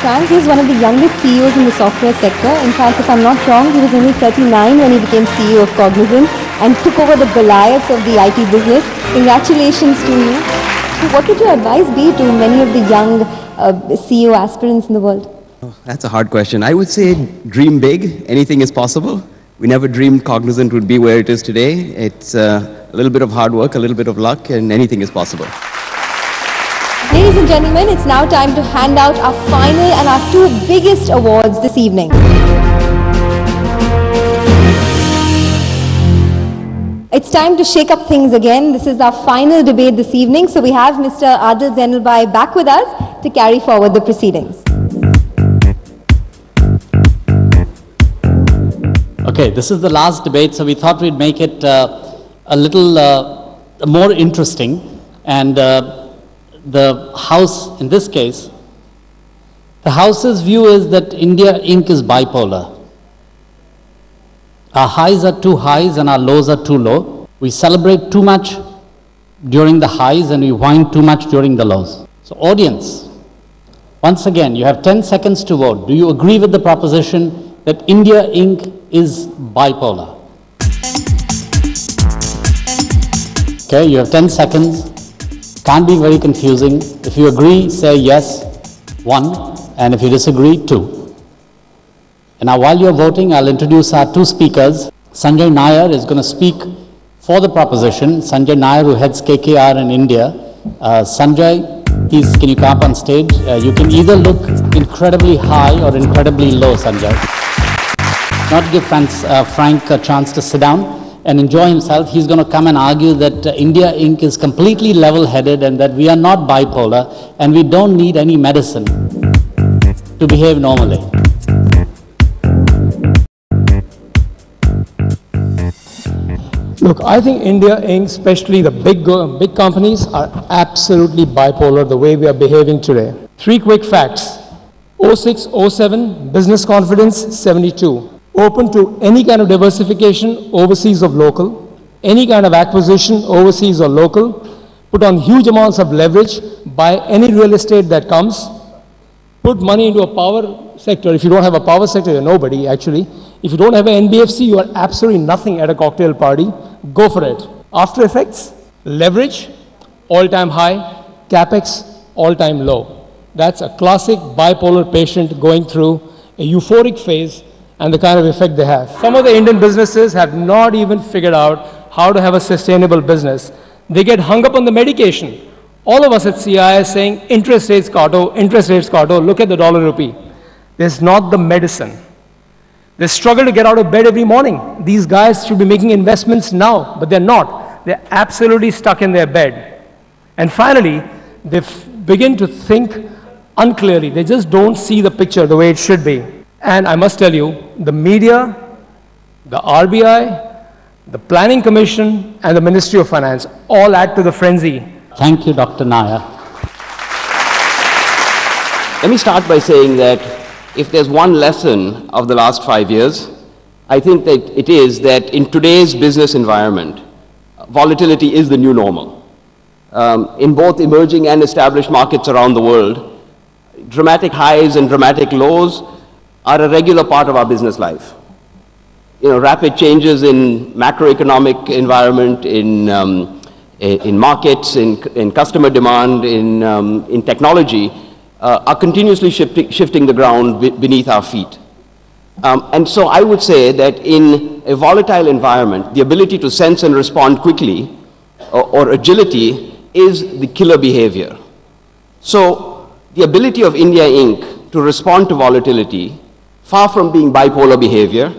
frank, he's one of the youngest CEOs in the software sector. In fact, if I'm not wrong, he was only 39 when he became CEO of Cognizant and took over the Goliaths of the IT business. Congratulations to you. So what would your advice be to many of the young CEO aspirants in the world? Oh, that's a hard question. I would say dream big. Anything is possible. We never dreamed Cognizant would be where it is today. It's a little bit of hard work, a little bit of luck, and anything is possible. Ladies and gentlemen, it's now time to hand out our final and our two biggest awards this evening. It's time to shake up things again. This is our final debate this evening. So we have Mr. Adil Zainulbhai back with us to carry forward the proceedings. Okay, this is the last debate, so we thought we'd make it a little more interesting. And the House, in this case, the House's view is that India Inc. is bipolar. Our highs are too highs and our lows are too low. We celebrate too much during the highs and we whine too much during the lows. So audience, once again, you have 10 seconds to vote. Do you agree with the proposition that India Inc. is bipolar? Okay, you have 10 seconds. Can't be very confusing. If you agree, say yes, 1, and if you disagree, 2. And now while you're voting, I'll introduce our two speakers. Sanjay Nair is going to speak for the proposition. Sanjay Nair, who heads KKR in India. Sanjay, please, can you come up on stage? You can either look incredibly high or incredibly low, Sanjay. Not to give Frank a chance to sit down and enjoy himself. He's going to come and argue that India Inc. is completely level-headed and that we are not bipolar and we don't need any medicine to behave normally. Look, I think India Inc., especially the big companies, are absolutely bipolar the way we are behaving today. 3 quick facts. 06, 07, business confidence, 72. Open to any kind of diversification, overseas or local. Any kind of acquisition, overseas or local. Put on huge amounts of leverage, buy any real estate that comes. Put money into a power sector. If you don't have a power sector, you're nobody, actually. If you don't have an NBFC, you are absolutely nothing at a cocktail party. Go for it. After effects, leverage, all-time high, capex, all-time low. That's a classic bipolar patient going through a euphoric phase and the kind of effect they have. Some of the Indian businesses have not even figured out how to have a sustainable business. They get hung up on the medication. All of us at CI are saying interest rates kato, look at the dollar rupee. There's not the medicine. They struggle to get out of bed every morning. These guys should be making investments now, but they're not. They're absolutely stuck in their bed. And finally, they begin to think unclearly. They just don't see the picture the way it should be. And I must tell you, the media, the RBI, the Planning Commission, and the Ministry of Finance all add to the frenzy. Thank you, Dr. Nair. Let me start by saying that if there's one lesson of the last 5 years, I think that it is that in today's business environment, volatility is the new normal. In both emerging and established markets around the world, dramatic highs and dramatic lows are a regular part of our business life. You know, rapid changes in macroeconomic environment, in markets, in customer demand, in technology, are continuously shifting the ground beneath our feet. And so I would say that in a volatile environment, the ability to sense and respond quickly, or agility, is the killer behavior. So the ability of India Inc. to respond to volatility, far from being bipolar behavior,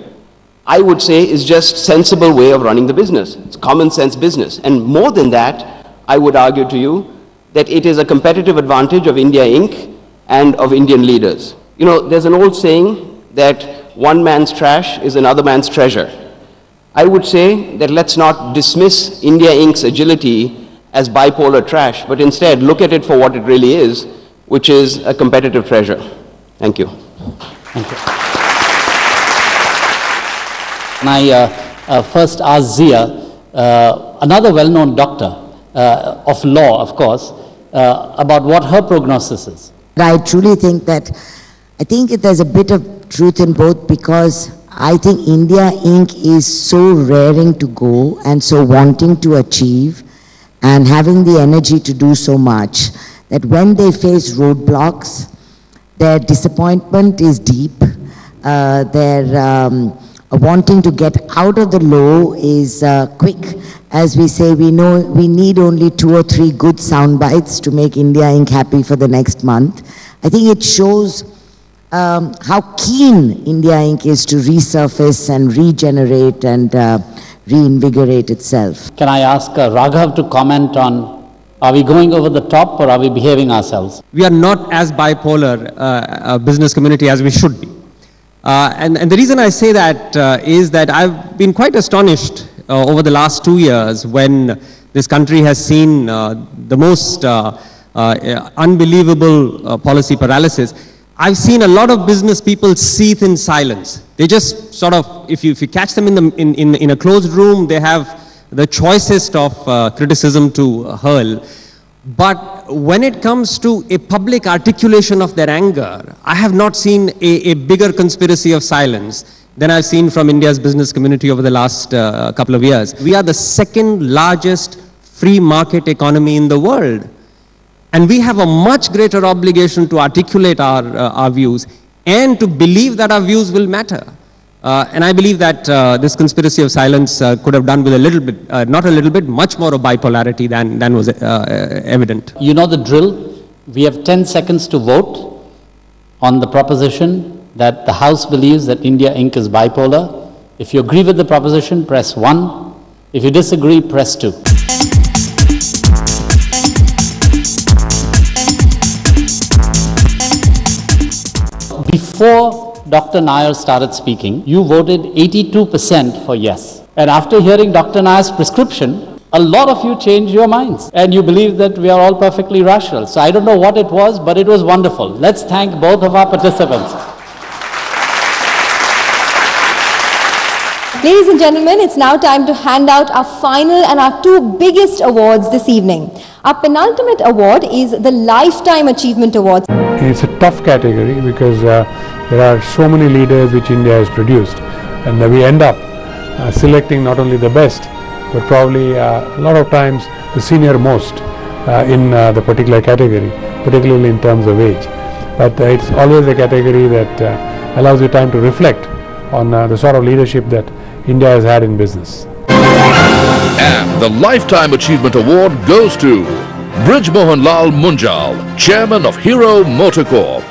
I would say is just sensible way of running the business. It's common sense business. And more than that, I would argue to you that it is a competitive advantage of India Inc. and of Indian leaders. You know, there's an old saying that one man's trash is another man's treasure. I would say that let's not dismiss India Inc.'s agility as bipolar trash, but instead look at it for what it really is, which is a competitive treasure. Thank you. Thank you. And I first asked Zia, another well-known doctor of law, of course, about what her prognosis is. I truly think that I think there's a bit of truth in both, because I think India Inc. is so raring to go and so wanting to achieve and having the energy to do so much that when they face roadblocks, their disappointment is deep. Their wanting to get out of the low is quick. As we say, we know we need only 2 or 3 good sound bites to make India Inc. happy for the next month. I think it shows how keen India Inc. is to resurface and regenerate and reinvigorate itself. Can I ask Raghav to comment on, are we going over the top or are we behaving ourselves? We are not as bipolar a business community as we should be. And the reason I say that is that I've been quite astonished over the last 2 years when this country has seen the most unbelievable policy paralysis. I've seen a lot of business people seethe in silence. They just sort of, if you catch them in a closed room, they have the choicest of criticism to hurl. But when it comes to a public articulation of their anger, I have not seen a bigger conspiracy of silence than I've seen from India's business community over the last couple of years. We are the second largest free market economy in the world. And we have a much greater obligation to articulate our views and to believe that our views will matter. And I believe that this conspiracy of silence could have done with a little bit, not a little bit, much more of bipolarity than was evident. You know the drill. We have 10 seconds to vote on the proposition that the House believes that India Inc. is bipolar. If you agree with the proposition, press 1. If you disagree, press 2. Before Dr. Nair started speaking, you voted 82% for yes. And after hearing Dr. Nair's prescription, a lot of you changed your minds. And you believe that we are all perfectly rational. So I don't know what it was, but it was wonderful. Let's thank both of our participants. Ladies and gentlemen, it's now time to hand out our final and our 2 biggest awards this evening. Our penultimate award is the Lifetime Achievement Award. It's a tough category because there are so many leaders which India has produced, and we end up selecting not only the best, but probably a lot of times the senior most in the particular category, particularly in terms of age. But it's always a category that allows you time to reflect on the sort of leadership that India has had in business. And the Lifetime Achievement Award goes to Brij Mohanlal Munjal, Chairman of Hero Motor Corp.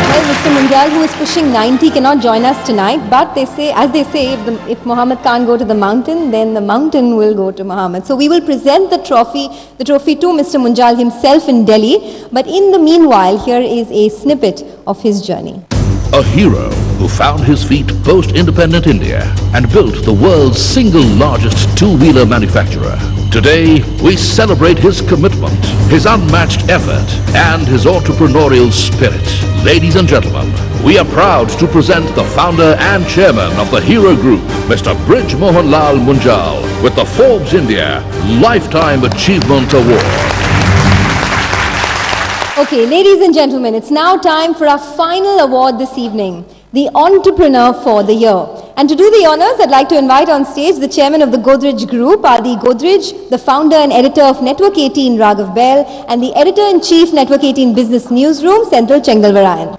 Well, Mr. Munjal, who is pushing 90, cannot join us tonight, but they say, as they say, if Muhammad can't go to the mountain, then the mountain will go to Muhammad. So we will present the trophy to Mr. Munjal himself in Delhi, but in the meanwhile, here is a snippet of his journey. A hero who found his feet post-independent India and built the world's single largest two-wheeler manufacturer. Today, we celebrate his commitment, his unmatched effort, and his entrepreneurial spirit. Ladies and gentlemen, we are proud to present the founder and chairman of the Hero Group, Mr. Brij Mohanlal Munjal, with the Forbes India Lifetime Achievement Award. Okay, ladies and gentlemen, it's now time for our final award this evening, the Entrepreneur for the Year. And to do the honors, I'd like to invite on stage the chairman of the Godrej Group, Adi Godrej, the founder and editor of Network 18, Raghav Bell, and the editor-in-chief, Network 18 Business Newsroom, Senthil Chengalvarayan.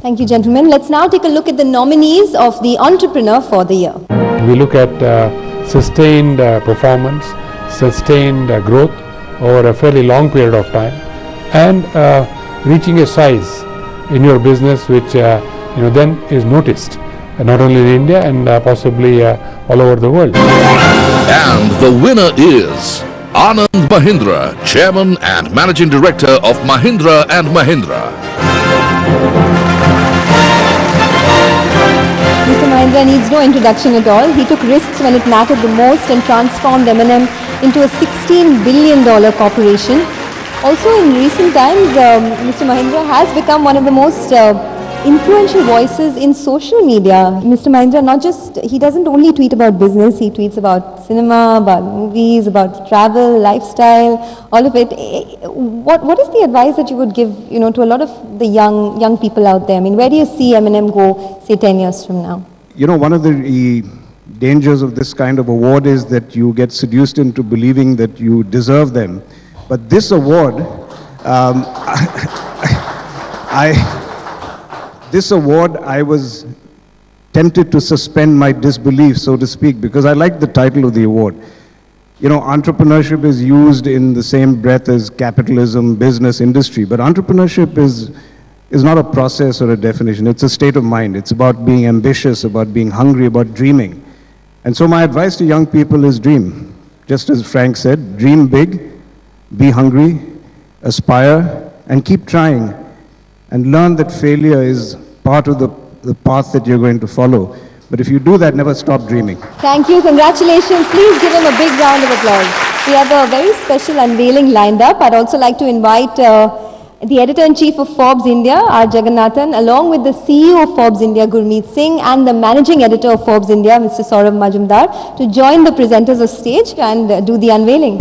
Thank you, gentlemen. Let's now take a look at the nominees of the Entrepreneur for the Year. We look at sustained performance, sustained growth over a fairly long period of time, and reaching a size in your business which then is noticed not only in India and possibly all over the world. And the winner is Anand Mahindra, Chairman and Managing Director of Mahindra & Mahindra. Mr. Mahindra needs no introduction at all. He took risks when it mattered the most and transformed M&M into a $16 billion corporation. Also in recent times, Mr. Mahindra has become one of the most influential voices in social media. Mr. Mahindra, not just, he doesn't only tweet about business, he tweets about cinema, about movies, about travel, lifestyle, all of it. What is the advice that you would give, to a lot of the young people out there? I mean, where do you see M&M go, say, 10 years from now? One of the dangers of this kind of award is that you get seduced into believing that you deserve them. But this award, this award, I was tempted to suspend my disbelief, so to speak, because I like the title of the award. Entrepreneurship is used in the same breath as capitalism, business, industry, but entrepreneurship is not a process or a definition. It's a state of mind. It's about being ambitious, about being hungry, about dreaming. And so my advice to young people is dream. Just as Frank said, dream big, be hungry, aspire, and keep trying. And learn that failure is part of the path that you're going to follow. But if you do that, never stop dreaming. Thank you. Congratulations. Please give him a big round of applause. We have a very special unveiling lined up. I'd also like to invite the Editor-in-Chief of Forbes India, R. Jagannathan, along with the CEO of Forbes India, Gurmeet Singh, and the Managing Editor of Forbes India, Mr. Saurabh Majumdar, to join the presenters on stage and do the unveiling.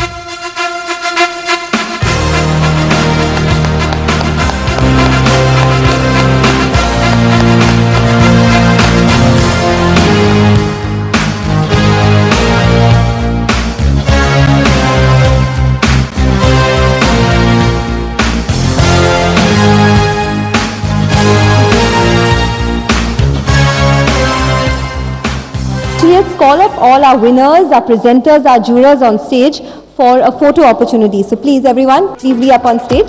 Let's call up all our winners, our presenters, our jurors on stage for a photo opportunity. So please everyone, please be up on stage.